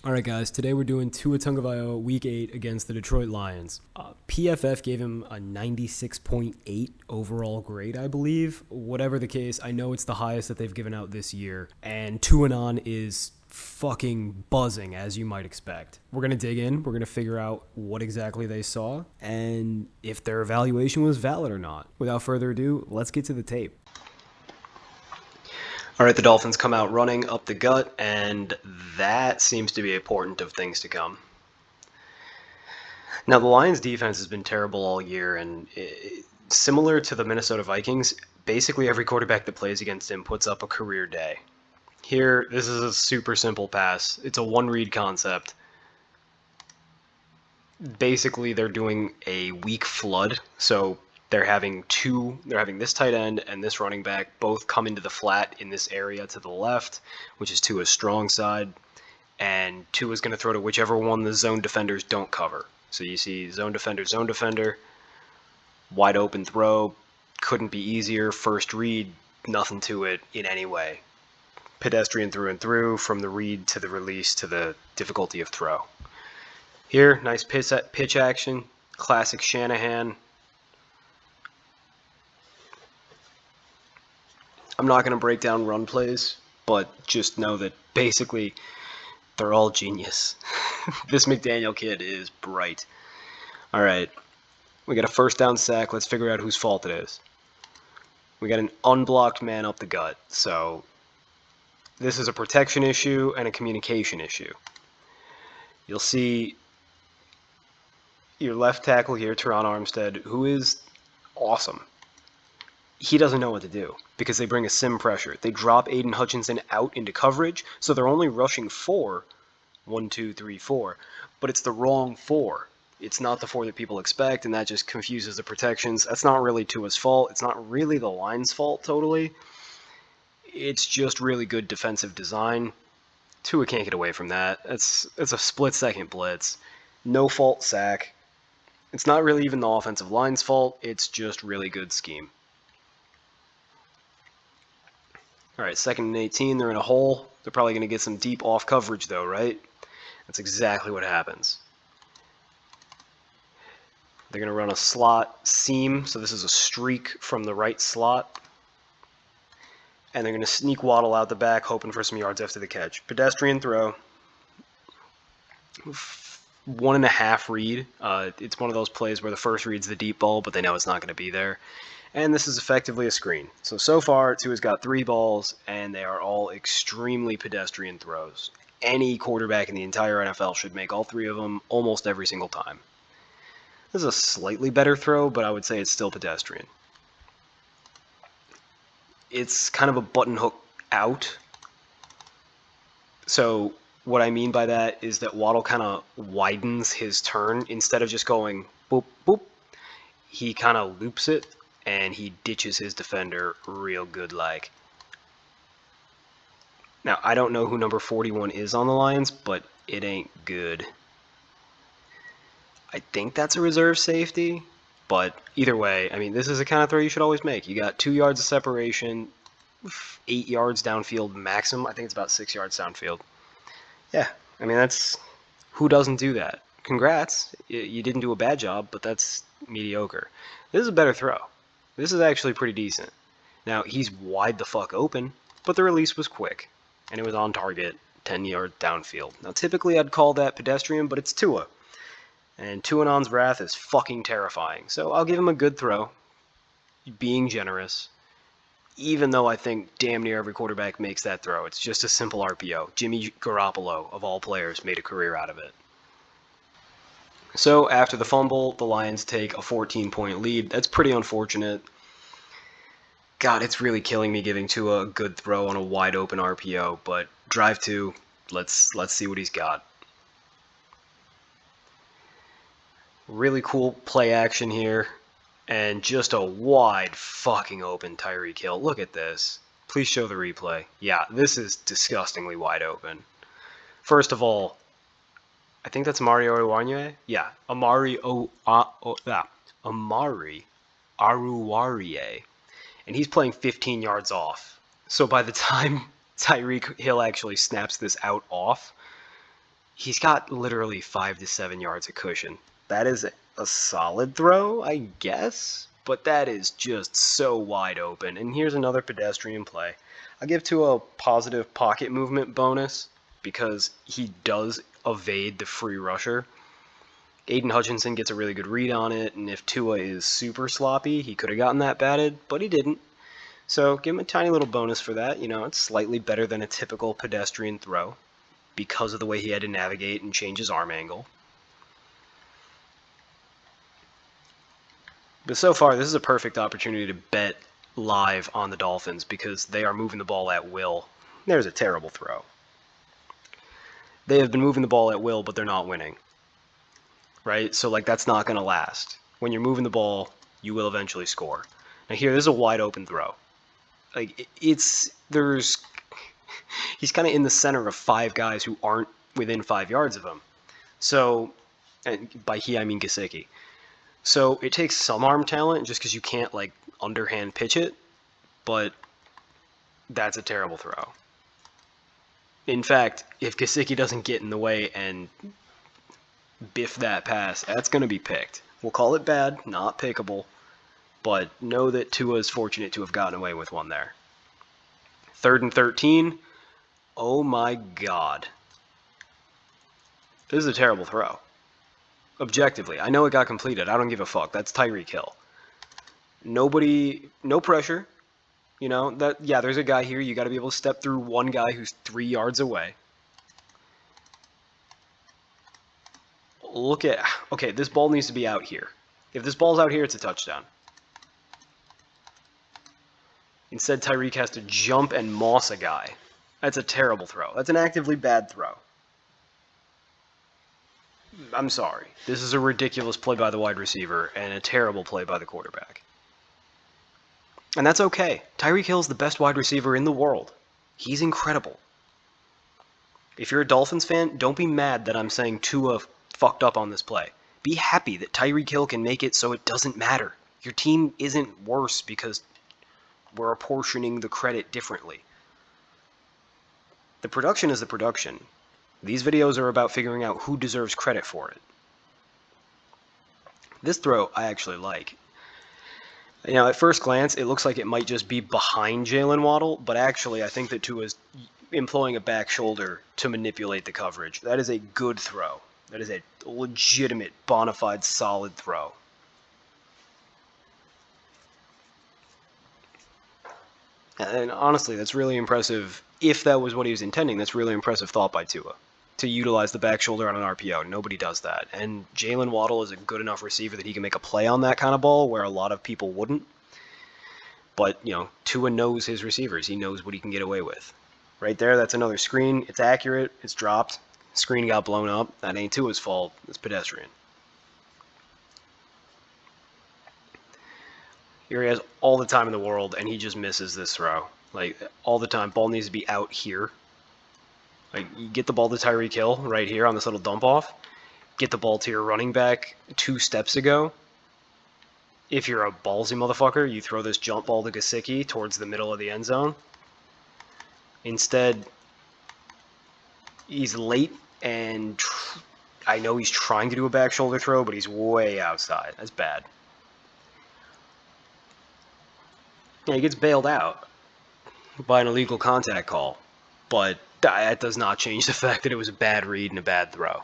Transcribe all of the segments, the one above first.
Alright guys, today we're doing Tua Tagovailoa Week 8 against the Detroit Lions. PFF gave him a 96.8 overall grade, I believe. Whatever the case, I know it's the highest that they've given out this year, and Tua is fucking buzzing, as you might expect. We're going to dig in, we're going to figure out what exactly they saw, and if their evaluation was valid or not. Without further ado, let's get to the tape. All right, the Dolphins come out running up the gut, and that seems to be a portent of things to come. Now, the Lions' defense has been terrible all year, and similar to the Minnesota Vikings, basically every quarterback that plays against him puts up a career day. Here, this is a super simple pass. It's a one-read concept. Basically, they're doing a weak flood, so they're having this tight end and this running back both come into the flat in this area to the left, which is Tua's strong side, and Tua's going to throw to whichever one the zone defenders don't cover. So you see zone defender, wide open throw, couldn't be easier, first read, nothing to it in any way. Pedestrian through and through, from the read to the release to the difficulty of throw. Here, nice pitch action, classic Shanahan. I'm not going to break down run plays, but just know that basically they're all genius. This McDaniel kid is bright. All right, we got a first down sack. Let's figure out whose fault it is. We got an unblocked man up the gut. So this is a protection issue and a communication issue. You'll see your left tackle here, Teron Armstead, who is awesome. He doesn't know what to do because they bring a sim pressure. They drop Aiden Hutchinson out into coverage, so they're only rushing 4. 1, 2, 3, 4. But it's the wrong 4. It's not the 4 that people expect, and that just confuses the protections. That's not really Tua's fault. It's not really the line's fault totally. It's just really good defensive design. Tua can't get away from that. It's a split-second blitz. No fault sack. It's not really even the offensive line's fault. It's just really good scheme. All right, 2nd and 18, they're in a hole. They're probably going to get some deep off coverage though, right? That's exactly what happens. They're going to run a slot seam, so this is a streak from the right slot. And they're going to sneak Waddle out the back, hoping for some yards after the catch. Pedestrian throw. 1.5 read. It's one of those plays where the first read's the deep ball, but they know it's not going to be there. And this is effectively a screen. So far, Tua's got 3 balls, and they are all extremely pedestrian throws. Any quarterback in the entire NFL should make all 3 of them almost every single time. This is a slightly better throw, but I would say it's still pedestrian. It's kind of a button hook out. So what I mean by that is that Waddle kind of widens his turn. Instead of just going boop, boop, he kind of loops it, and he ditches his defender real good like. Now, I don't know who number 41 is on the Lions, but it ain't good. I think that's a reserve safety, but either way, I mean, this is the kind of throw you should always make. You got 2 yards of separation, 8 yards downfield maximum. I think it's about 6 yards downfield. Yeah, I mean, that's... Who doesn't do that? Congrats. You didn't do a bad job, but that's mediocre. This is a better throw. This is actually pretty decent. Now, he's wide the fuck open, but the release was quick, and it was on target, 10 yards downfield. Now, typically I'd call that pedestrian, but it's Tua. And Tuanon's wrath is fucking terrifying. So I'll give him a good throw, being generous, even though I think damn near every quarterback makes that throw. It's just a simple RPO. Jimmy Garoppolo, of all players, made a career out of it. So after the fumble, the Lions take a 14-point lead. That's pretty unfortunate. God, it's really killing me giving Tua a good throw on a wide open RPO, but drive 2, let's see what he's got. Really cool play action here, and just a wide fucking open Tyreek Hill. Look at this. Please show the replay. Yeah, this is disgustingly wide open. First of all, I think that's Amari Oruwariye. Yeah, Amari Oruwariye. And he's playing 15 yards off. So by the time Tyreek Hill actually snaps this out off, he's got literally 5 to 7 yards of cushion. That is a solid throw, I guess, but that is just so wide open. And here's another pedestrian play. I'll give Tua a positive pocket movement bonus because he does evade the free rusher. Aiden Hutchinson gets a really good read on it, and if Tua is super sloppy, he could have gotten that batted, but he didn't. So give him a tiny little bonus for that. You know, it's slightly better than a typical pedestrian throw because of the way he had to navigate and change his arm angle. But so far, this is a perfect opportunity to bet live on the Dolphins because they are moving the ball at will. There's a terrible throw. They have been moving the ball at will, but they're not winning. Right? So, like, that's not going to last. When you're moving the ball, you will eventually score. Now here, this is a wide open throw. Like, he's kind of in the center of 5 guys who aren't within 5 yards of him. So, and by he, I mean Gesicki. So it takes some arm talent just because you can't, like, underhand pitch it, but that's a terrible throw. In fact, if Gesicki doesn't get in the way and biff that pass, that's going to be picked. We'll call it bad, not pickable, but know that Tua is fortunate to have gotten away with one there. 3rd and 13. Oh my God. This is a terrible throw. Objectively, I know it got completed. I don't give a fuck. That's Tyreek Hill. No pressure. You know, there's a guy here. You got to be able to step through one guy who's 3 yards away. Okay, this ball needs to be out here. If this ball's out here, it's a touchdown. Instead, Tyreek has to jump and moss a guy. That's a terrible throw. That's an actively bad throw. I'm sorry. This is a ridiculous play by the wide receiver and a terrible play by the quarterback. And that's okay. Tyreek Hill's the best wide receiver in the world. He's incredible. If you're a Dolphins fan, don't be mad that I'm saying Tua fucked up on this play. Be happy that Tyreek Hill can make it so it doesn't matter. Your team isn't worse because we're apportioning the credit differently. The production is the production. These videos are about figuring out who deserves credit for it. This throw I actually like. You know, at first glance, it looks like it might just be behind Jalen Waddle, but actually I think that Tua is employing a back shoulder to manipulate the coverage. That is a good throw. That is a legitimate, bona fide, solid throw. And honestly, that's really impressive. If that was what he was intending, that's really impressive thought by Tua. To utilize the back shoulder on an RPO. Nobody does that. And Jalen Waddle is a good enough receiver that he can make a play on that kind of ball where a lot of people wouldn't. But, you know, Tua knows his receivers. He knows what he can get away with. Right there, that's another screen. It's accurate. It's dropped. Screen got blown up. That ain't Tua's fault. It's pedestrian. Here he has all the time in the world, and he just misses this throw. Like, all the time. Ball needs to be out here. Like, you get the ball to Tyreek Hill right here on this little dump off. Get the ball to your running back 2 steps ago. If you're a ballsy motherfucker, you throw this jump ball to Gesicki towards the middle of the end zone. Instead, he's late, and I know he's trying to do a back shoulder throw, but he's way outside. That's bad. Yeah, he gets bailed out by an illegal contact call, but that does not change the fact that it was a bad read and a bad throw.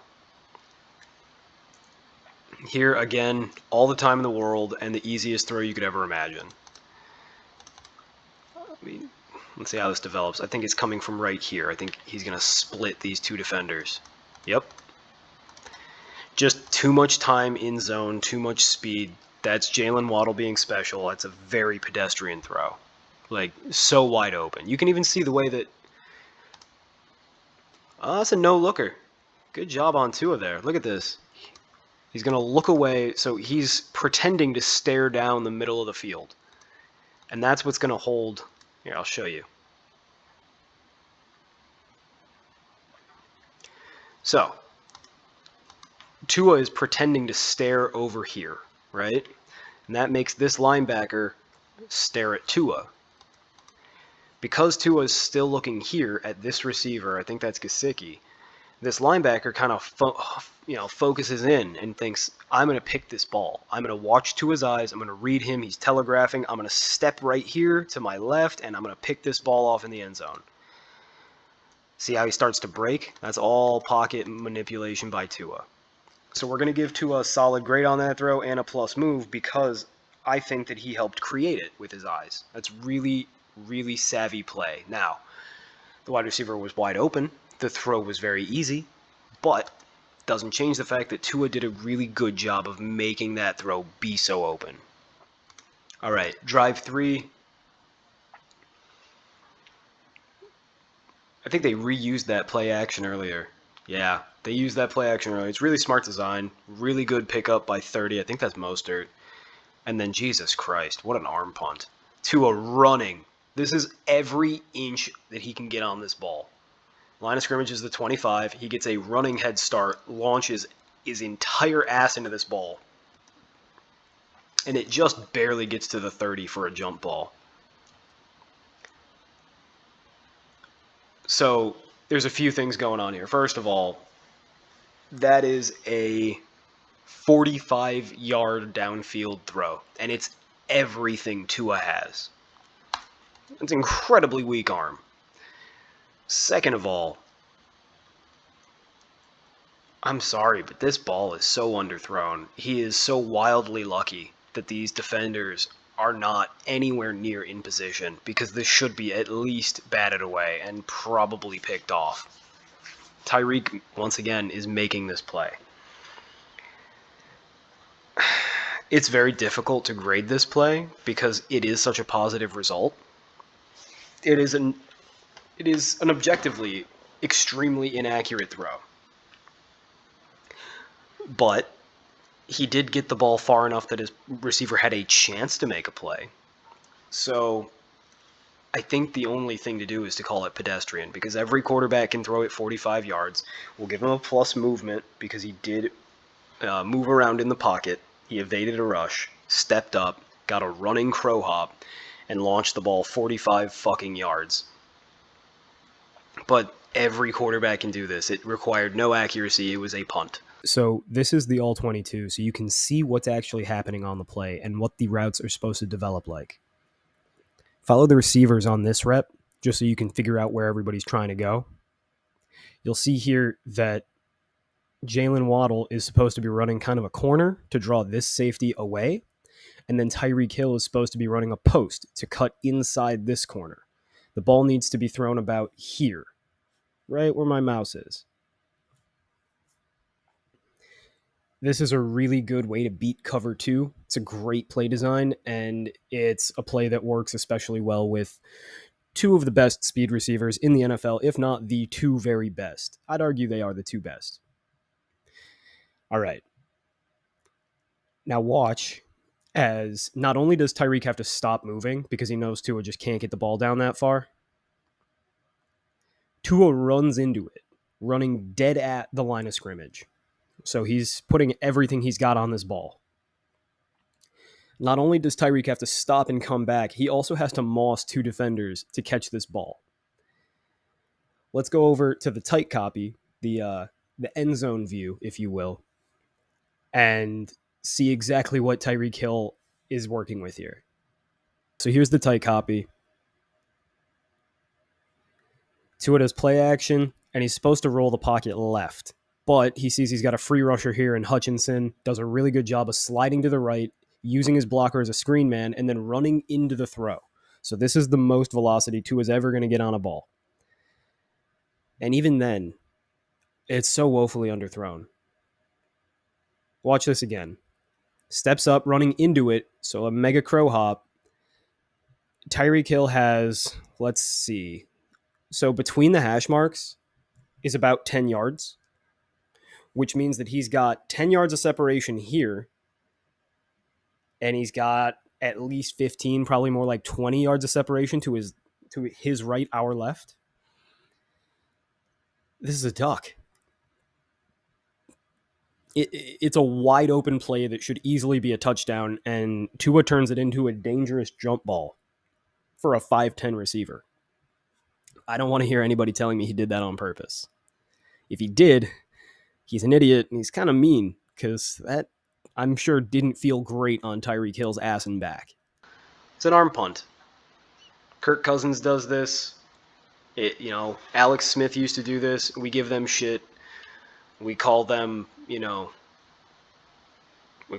Here, again, all the time in the world and the easiest throw you could ever imagine. Let's see how this develops. I think it's coming from right here. I think he's going to split these 2 defenders. Yep. Just too much time in zone, too much speed. That's Jalen Waddle being special. That's a very pedestrian throw. Like, so wide open. You can even see the way that... Oh, that's a no-looker. Good job on Tua there. Look at this. He's going to look away, so he's pretending to stare down the middle of the field. And that's what's going to hold... Here, I'll show you. So, Tua is pretending to stare over here, right? And that makes this linebacker stare at Tua. Because Tua is still looking here at this receiver, I think that's Gesicki, This linebacker kind of focuses in and thinks, I'm going to pick this ball. I'm going to watch to his eyes. I'm going to read him. He's telegraphing. I'm going to step right here to my left, and I'm going to pick this ball off in the end zone. See how he starts to break? That's all pocket manipulation by Tua. So we're going to give Tua a solid grade on that throw and a plus move because I think that he helped create it with his eyes. That's really, really savvy play. Now, the wide receiver was wide open. The throw was very easy, but doesn't change the fact that Tua did a really good job of making that throw be so open. All right, drive 3. I think they reused that play action earlier. Yeah, they used that play action earlier. It's really smart design. Really good pickup by 30. I think that's Mostert. And then, Jesus Christ, what an arm punt. Tua running. This is every inch that he can get on this ball. Line of scrimmage is the 25. He gets a running head start, launches his entire ass into this ball. And it just barely gets to the 30 for a jump ball. So there's a few things going on here. First of all, that is a 45-yard downfield throw, and it's everything Tua has. It's an incredibly weak arm. Second of all, I'm sorry, but this ball is so underthrown. He is so wildly lucky that these defenders are not anywhere near in position because this should be at least batted away and probably picked off. Tyreek, once again, is making this play. It's very difficult to grade this play because it is such a positive result. It is an objectively extremely inaccurate throw. But he did get the ball far enough that his receiver had a chance to make a play. So I think the only thing to do is to call it pedestrian because every quarterback can throw it 45 yards. We'll give him a plus movement because he did move around in the pocket. He evaded a rush, stepped up, got a running crow hop, and launched the ball 45 fucking yards. But every quarterback can do this. It required no accuracy. It was a punt. So this is the all-22, so you can see what's actually happening on the play and what the routes are supposed to develop like. Follow the receivers on this rep, just so you can figure out where everybody's trying to go. You'll see here that Jalen Waddle is supposed to be running kind of a corner to draw this safety away, and then Tyreek Hill is supposed to be running a post to cut inside this corner. The ball needs to be thrown about here, right where my mouse is. This is a really good way to beat cover 2. It's a great play design, and it's a play that works especially well with two of the best speed receivers in the NFL, if not the two very best. I'd argue they are the two best. All right. Now watch as not only does Tyreek have to stop moving because he knows Tua just can't get the ball down that far, Tua runs into it, running dead at the line of scrimmage. So he's putting everything he's got on this ball. Not only does Tyreek have to stop and come back, he also has to moss 2 defenders to catch this ball. Let's go over to the tight copy, the end zone view, if you will, and see exactly what Tyreek Hill is working with here. So here's the tight copy. Tua does play action, and he's supposed to roll the pocket left. But he sees he's got a free rusher here in Hutchinson, does a really good job of sliding to the right, using his blocker as a screen man, and then running into the throw. So this is the most velocity Tua's ever going to get on a ball. And even then, it's so woefully underthrown. Watch this again. Steps up, running into it, so a mega crow hop. Tyreek Hill has, let's see, so between the hash marks is about 10 yards. Which means that he's got 10 yards of separation here, and he's got at least 15, probably more like 20 yards of separation to his right, our left. This is a duck. It's a wide open play that should easily be a touchdown, and Tua turns it into a dangerous jump ball for a 5'10 receiver. I don't want to hear anybody telling me he did that on purpose. If he did, he's an idiot and he's kind of mean because that, I'm sure, didn't feel great on Tyreek Hill's ass and back. It's an arm punt. Kirk Cousins does this. Alex Smith used to do this. We give them shit. We call them, we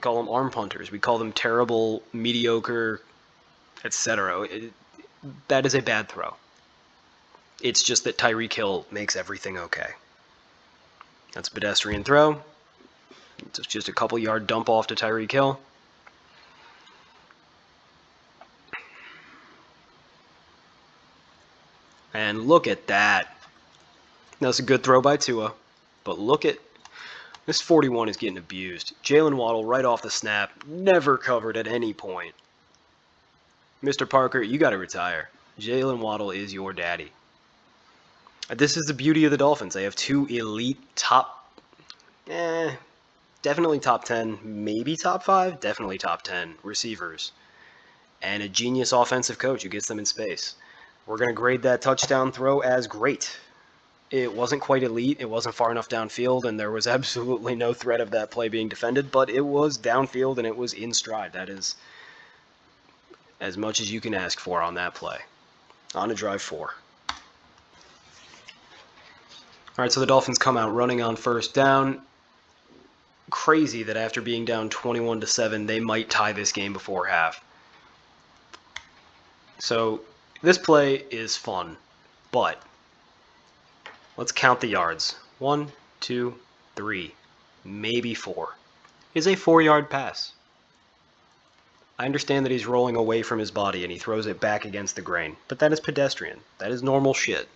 call them arm punters. We call them terrible, mediocre, etc. That is a bad throw. It's just that Tyreek Hill makes everything okay. That's a pedestrian throw. It's just a couple yard dump off to Tyreek Hill. And look at that. That's a good throw by Tua. But look at this 41 is getting abused. Jalen Waddle right off the snap, never covered at any point. Mr. Parker, you got to retire. Jalen Waddle is your daddy. This is the beauty of the Dolphins. They have two elite definitely top 10, maybe top 5, definitely top 10 receivers. And a genius offensive coach who gets them in space. We're going to grade that touchdown throw as great. It wasn't quite elite, it wasn't far enough downfield, and there was absolutely no threat of that play being defended, but it was downfield and it was in stride. That is as much as you can ask for on that play. On to drive 4. Alright, so the Dolphins come out running on first down. Crazy that after being down 21-7, they might tie this game before half. So this play is fun, but let's count the yards. 1, 2, 3, maybe 4. It's a 4-yard pass. I understand that he's rolling away from his body and he throws it back against the grain, but that is pedestrian. That is normal shit.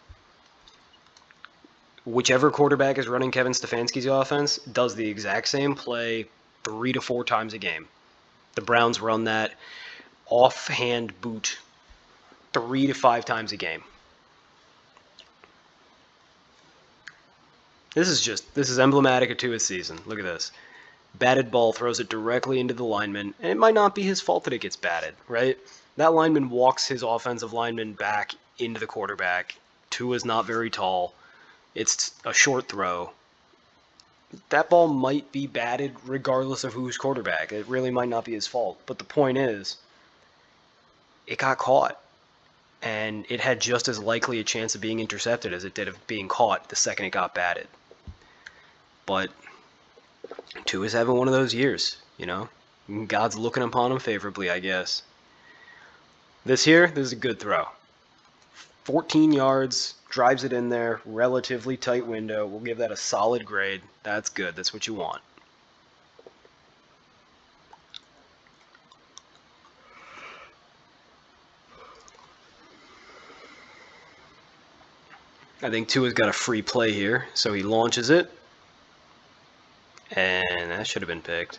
Whichever quarterback is running Kevin Stefanski's offense does the exact same play 3 to 4 times a game. The Browns run that offhand boot 3 to 5 times a game. This is emblematic of Tua's season. Look at this. Batted ball, throws it directly into the lineman, and it might not be his fault that it gets batted, right? That lineman walks his offensive lineman back into the quarterback. Tua's not very tall. It's a short throw. That ball might be batted regardless of who's quarterback. It really might not be his fault. But the point is, it got caught. And it had just as likely a chance of being intercepted as it did of being caught the second it got batted. But Tua's having one of those years, God's looking upon him favorably, I guess. This is a good throw. 14 yards, drives it in there, relatively tight window. We'll give that a solid grade. That's good. That's what you want. I think Tua's got a free play here, so he launches it. And that should have been picked.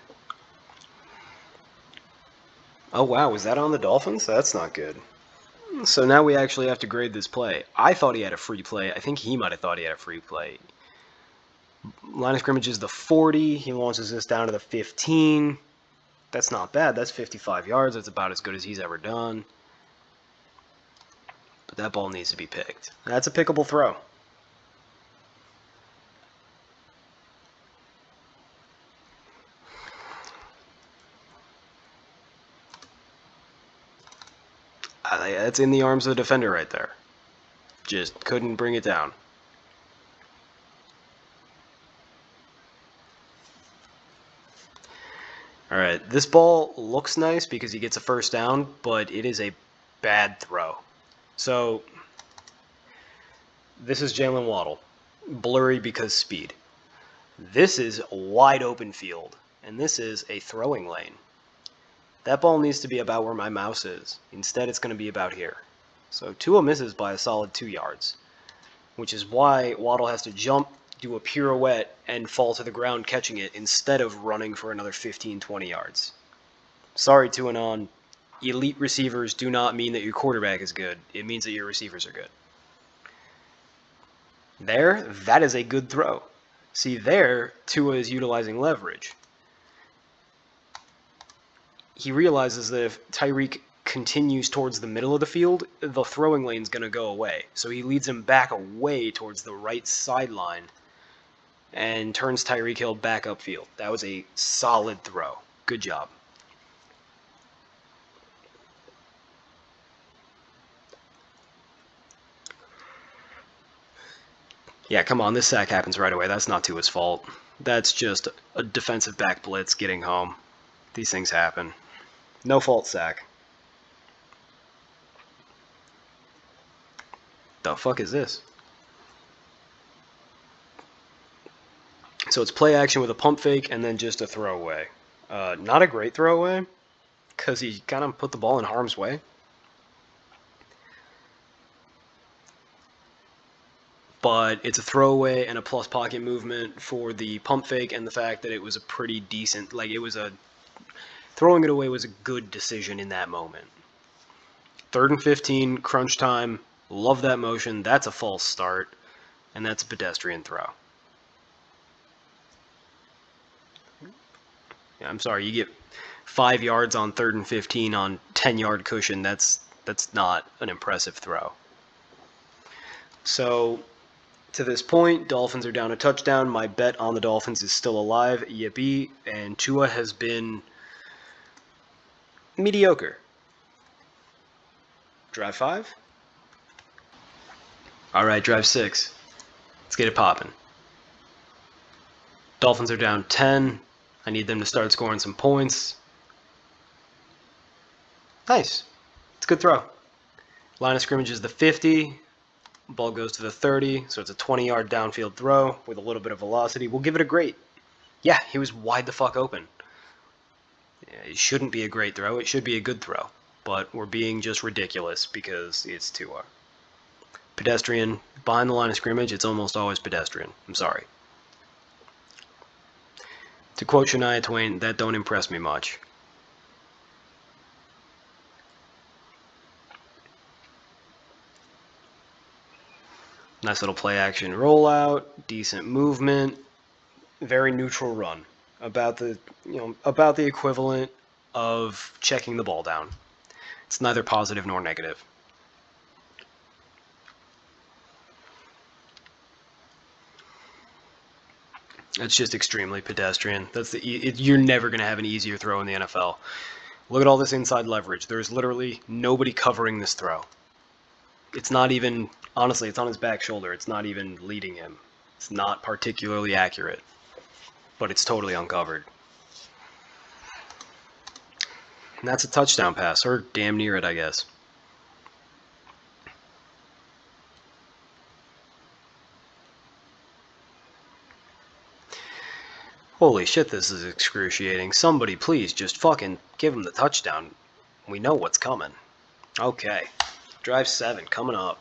Oh, wow. Was that on the Dolphins? That's not good. So now we actually have to grade this play. I thought he had a free play. I think he might have thought he had a free play. Line of scrimmage is the 40. He launches this down to the 15. That's not bad. That's 55 yards. That's about as good as he's ever done. But that ball needs to be picked. That's a pickable throw. That's in the arms of the defender right there. Just couldn't bring it down. All right, this ball looks nice because he gets a first down, but it is a bad throw. So this is Jalen Waddle. Blurry because speed. This is a wide open field, and this is a throwing lane. That ball needs to be about where my mouse is. Instead, it's going to be about here. So Tua misses by a solid 2 yards, which is why Waddle has to jump, do a pirouette, and fall to the ground catching it instead of running for another 15, 20 yards. Sorry, Tua and elite receivers do not mean that your quarterback is good. It means that your receivers are good. That is a good throw. See, Tua is utilizing leverage. He realizes that if Tyreek continues towards the middle of the field, the throwing lane's going to go away. So he leads him back away towards the right sideline and turns Tyreek Hill back upfield. That was a solid throw. Good job. Yeah, come on, this sack happens right away. That's not Tua's fault. That's just a defensive back blitz getting home. These things happen. No fault sack. The fuck is this? So it's play action with a pump fake and then just a throwaway. Not a great throwaway, because he kind of put the ball in harm's way. But it's a throwaway and a plus pocket movement for the pump fake and the fact that it was a pretty decent, throwing it away was a good decision in that moment. 3rd and 15, crunch time, love that motion, that's a false start, and that's a pedestrian throw. Yeah, I'm sorry, you get 5 yards on 3rd and 15 on 10-yard cushion, that's not an impressive throw. So, to this point, Dolphins are down a touchdown. My bet on the Dolphins is still alive. Yippee. And Tua has been mediocre. Drive 5? Alright, drive 6. Let's get it popping. Dolphins are down 10. I need them to start scoring some points. Nice. It's a good throw. Line of scrimmage is the 50. Ball goes to the 30, so it's a 20-yard downfield throw with a little bit of velocity. We'll give it a great. Yeah, he was wide the fuck open. It shouldn't be a great throw. It should be a good throw. But we're being just ridiculous because it's Tua. Pedestrian, behind the line of scrimmage, it's almost always pedestrian. I'm sorry. To quote Shania Twain, that don't impress me much. Nice little play action rollout, decent movement, very neutral run. About the equivalent of checking the ball down. It's neither positive nor negative. It's just extremely pedestrian. You're never going to have an easier throw in the NFL. Look at all this inside leverage. There's literally nobody covering this throw. It's not even, honestly, it's on his back shoulder. It's not even leading him. It's not particularly accurate, but it's totally uncovered. And that's a touchdown pass, or damn near it, I guess. Holy shit, this is excruciating. Somebody please just fucking give him the touchdown. We know what's coming. Okay. Drive 7 coming up.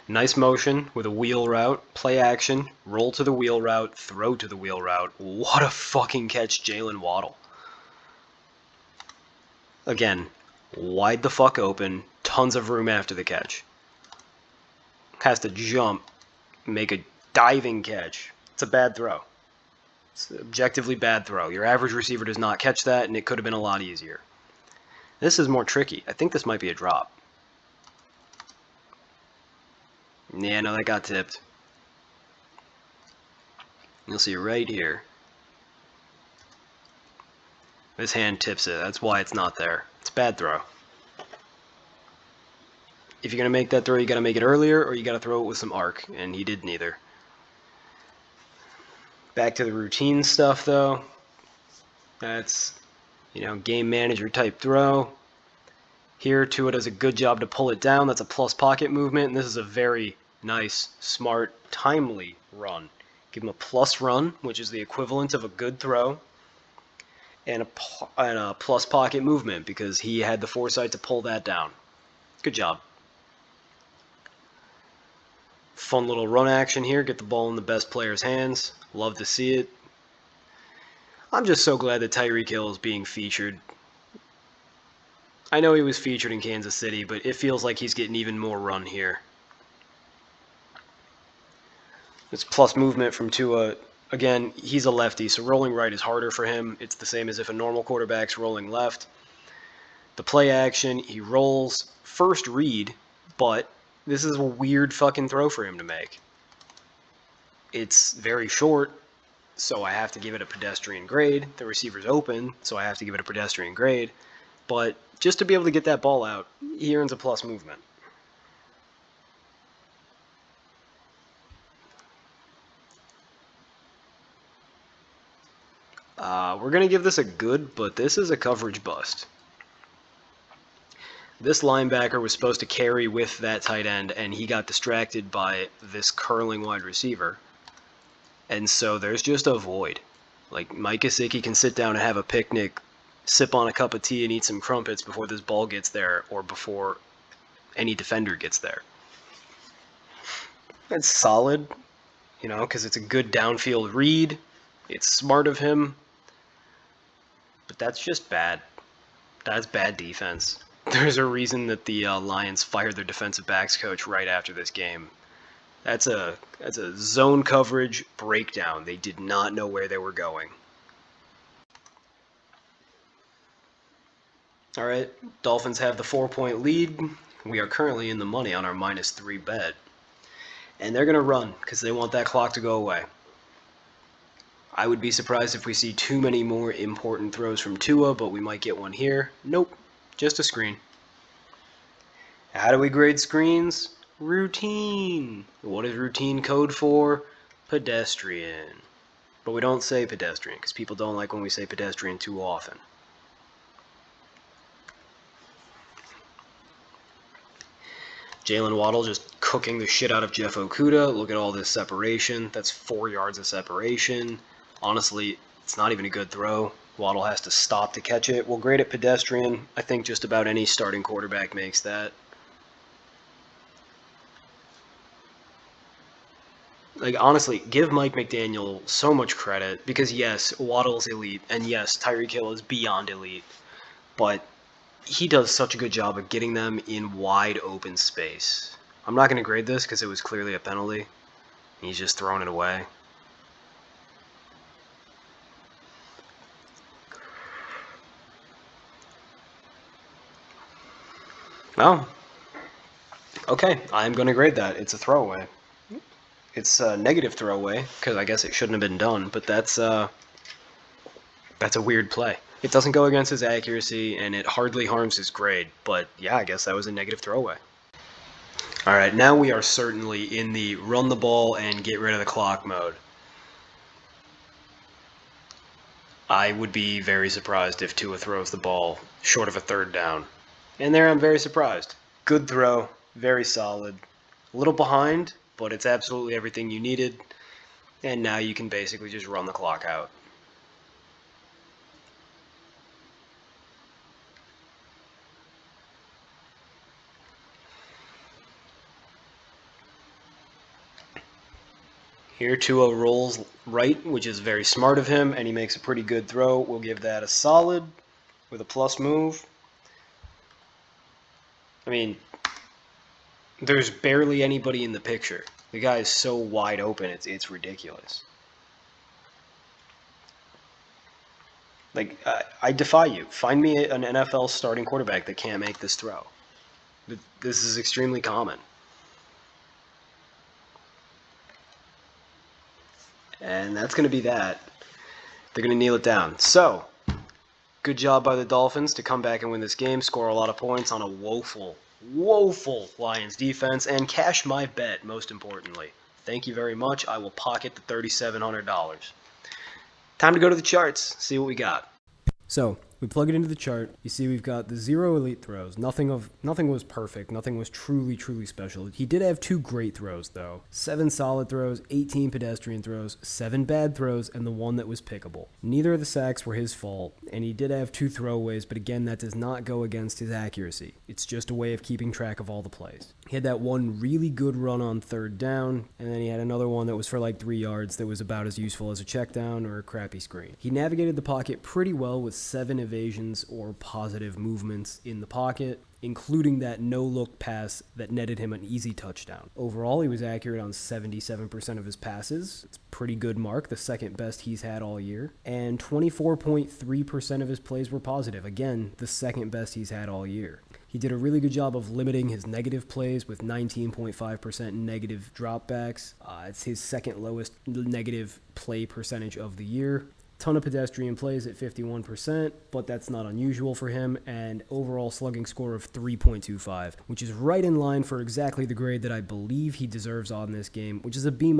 Nice motion with a wheel route, play action, roll to the wheel route, throw to the wheel route. What a fucking catch, Jalen Waddle. Again, wide the fuck open, tons of room after the catch. Has to jump, make a diving catch. It's a bad throw. It's an objectively bad throw. Your average receiver does not catch that, and it could have been a lot easier. This is more tricky. I think this might be a drop. Yeah, no, that got tipped. You'll see right here. This hand tips it. That's why it's not there. It's a bad throw. If you're going to make that throw, you got to make it earlier, or you got to throw it with some arc, and he did neither. Back to the routine stuff, though. That's, game manager type throw. Here, Tua does a good job to pull it down. That's a plus pocket movement, and this is a very nice, smart, timely run. Give him a plus run, which is the equivalent of a good throw, and a plus pocket movement because he had the foresight to pull that down. Good job. Fun little run action here. Get the ball in the best player's hands. Love to see it. I'm just so glad that Tyreek Hill is being featured. I know he was featured in Kansas City, but it feels like he's getting even more run here. This plus movement from Tua. Again, he's a lefty, so rolling right is harder for him. It's the same as if a normal quarterback's rolling left. The play action, he rolls first read, but this is a weird fucking throw for him to make. It's very short, so I have to give it a pedestrian grade. The receiver's open, so I have to give it a pedestrian grade. But just to be able to get that ball out, he earns a plus movement. We're going to give this a good, but this is a coverage bust. This linebacker was supposed to carry with that tight end, and he got distracted by this curling wide receiver. And so there's just a void. Like, Mike Gesicki can sit down and have a picnic, sip on a cup of tea and eat some crumpets before this ball gets there or before any defender gets there. It's solid, because it's a good downfield read. It's smart of him. But that's just bad. That's bad defense. There's a reason that the Lions fired their defensive backs coach right after this game. That's a zone coverage breakdown. They did not know where they were going. All right, Dolphins have the 4-point lead. We are currently in the money on our -3 bet. And they're going to run because they want that clock to go away. I would be surprised if we see too many more important throws from Tua, but we might get one here. Nope, just a screen. How do we grade screens? Routine. What is routine code for? Pedestrian. But we don't say pedestrian because people don't like when we say pedestrian too often. Jalen Waddle just cooking the shit out of Jeff Okudah. Look at all this separation. That's 4 yards of separation. Honestly, it's not even a good throw. Waddle has to stop to catch it. We'll grade it pedestrian. I think just about any starting quarterback makes that. Like, honestly, give Mike McDaniel so much credit because, yes, Waddle's elite, and yes, Tyreek Hill is beyond elite, but he does such a good job of getting them in wide open space. I'm not going to grade this because it was clearly a penalty. He's just throwing it away. Oh, okay, I'm going to grade that. It's a throwaway. It's a negative throwaway because I guess it shouldn't have been done, but that's a weird play. It doesn't go against his accuracy, and it hardly harms his grade, but yeah, I guess that was a negative throwaway. All right, now we are certainly in the run the ball and get rid of the clock mode. I would be very surprised if Tua throws the ball short of a third down. And there I'm very surprised. Good throw, very solid. A little behind, but it's absolutely everything you needed. And now you can basically just run the clock out. Here Tua rolls right, which is very smart of him, and he makes a pretty good throw. We'll give that a solid with a plus move. I mean, there's barely anybody in the picture. The guy is so wide open, it's ridiculous. Like, I defy you. Find me an NFL starting quarterback that can't make this throw. This is extremely common. And that's going to be that. They're going to kneel it down. So, good job by the Dolphins to come back and win this game, score a lot of points on a woeful Lions defense, and cash my bet, most importantly. Thank you very much. I will pocket the $3,700. Time to go to the charts, see what we got. So we plug it into the chart. You see we've got the 0 elite throws. Nothing was perfect. Nothing was truly special. He did have 2 great throws, though. 7 solid throws, 18 pedestrian throws, 7 bad throws, and the 1 that was pickable. Neither of the sacks were his fault, and he did have 2 throwaways, but again, that does not go against his accuracy. It's just a way of keeping track of all the plays. He had that 1 really good run on 3rd down, and then he had another one that was for like 3 yards that was about as useful as a check down or a crappy screen. He navigated the pocket pretty well with 7 evasions or positive movements in the pocket, including that no-look pass that netted him an easy touchdown. Overall, he was accurate on 77% of his passes. It's a pretty good mark, the second best he's had all year. And 24.3% of his plays were positive. Again, the second best he's had all year. He did a really good job of limiting his negative plays with 19.5% negative dropbacks. It's his second lowest negative play percentage of the year. Ton of pedestrian plays at 51%, but that's not unusual for him, and overall slugging score of 3.25, which is right in line for exactly the grade that I believe he deserves on this game, which is a B-.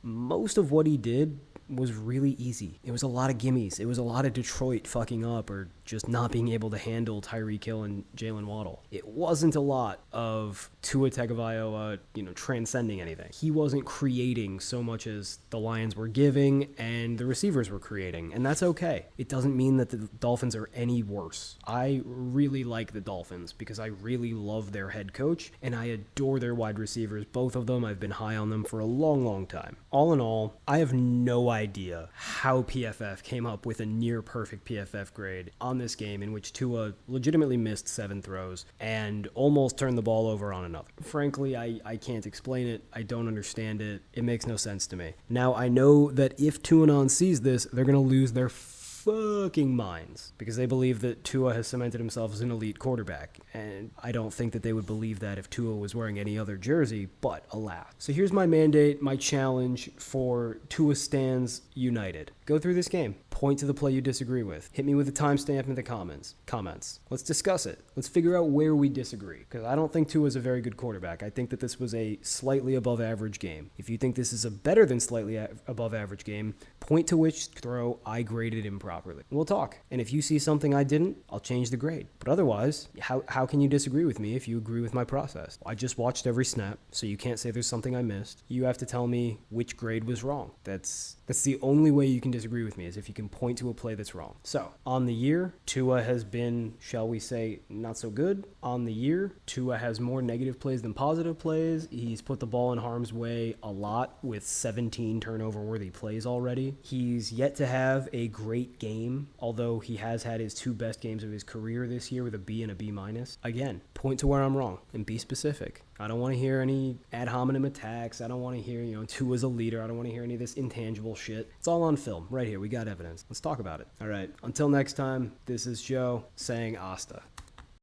Most of what he did was really easy. It was a lot of gimmies. It was a lot of Detroit fucking up or just not being able to handle Tyreek Hill and Jalen Waddle. It wasn't a lot of Tua Tagovailoa, transcending anything. He wasn't creating so much as the Lions were giving and the receivers were creating, and that's okay. It doesn't mean that the Dolphins are any worse. I really like the Dolphins because I really love their head coach and I adore their wide receivers. Both of them, I've been high on them for a long, long time. All in all, I have no idea how PFF came up with a near perfect PFF grade on this game in which Tua legitimately missed 7 throws and almost turned the ball over on another. Frankly, I can't explain it. I don't understand it. It makes no sense to me. Now, I know that if Tuanon sees this, they're going to lose their fucking minds because they believe that Tua has cemented himself as an elite quarterback, and I don't think that they would believe that if Tua was wearing any other jersey, but alas. So here's my mandate, my challenge for Tua Stans United. Go through this game. Point to the play you disagree with. Hit me with a timestamp in the comments. Let's discuss it. Let's figure out where we disagree, because I don't think Tua is a very good quarterback. I think that this was a slightly above average game. If you think this is a better than slightly above average game, point to which throw I graded improperly. We'll talk. And if you see something I didn't, I'll change the grade. But otherwise, how can you disagree with me if you agree with my process? I just watched every snap, so you can't say there's something I missed. You have to tell me which grade was wrong. That's the only way you can disagree with me, is if you can point to a play that's wrong. So, on the year, Tua has been, shall we say, not so good. On the year, Tua has more negative plays than positive plays. He's put the ball in harm's way a lot with 17 turnover-worthy plays already. He's yet to have a great game, although he has had his 2 best games of his career this year with a B and a B-. Again, point to where I'm wrong and be specific. I don't want to hear any ad hominem attacks. I don't want to hear, Tua's a leader. I don't want to hear any of this intangible shit. It's all on film right here. We got evidence. Let's talk about it. All right. Until next time, this is Joe saying hasta.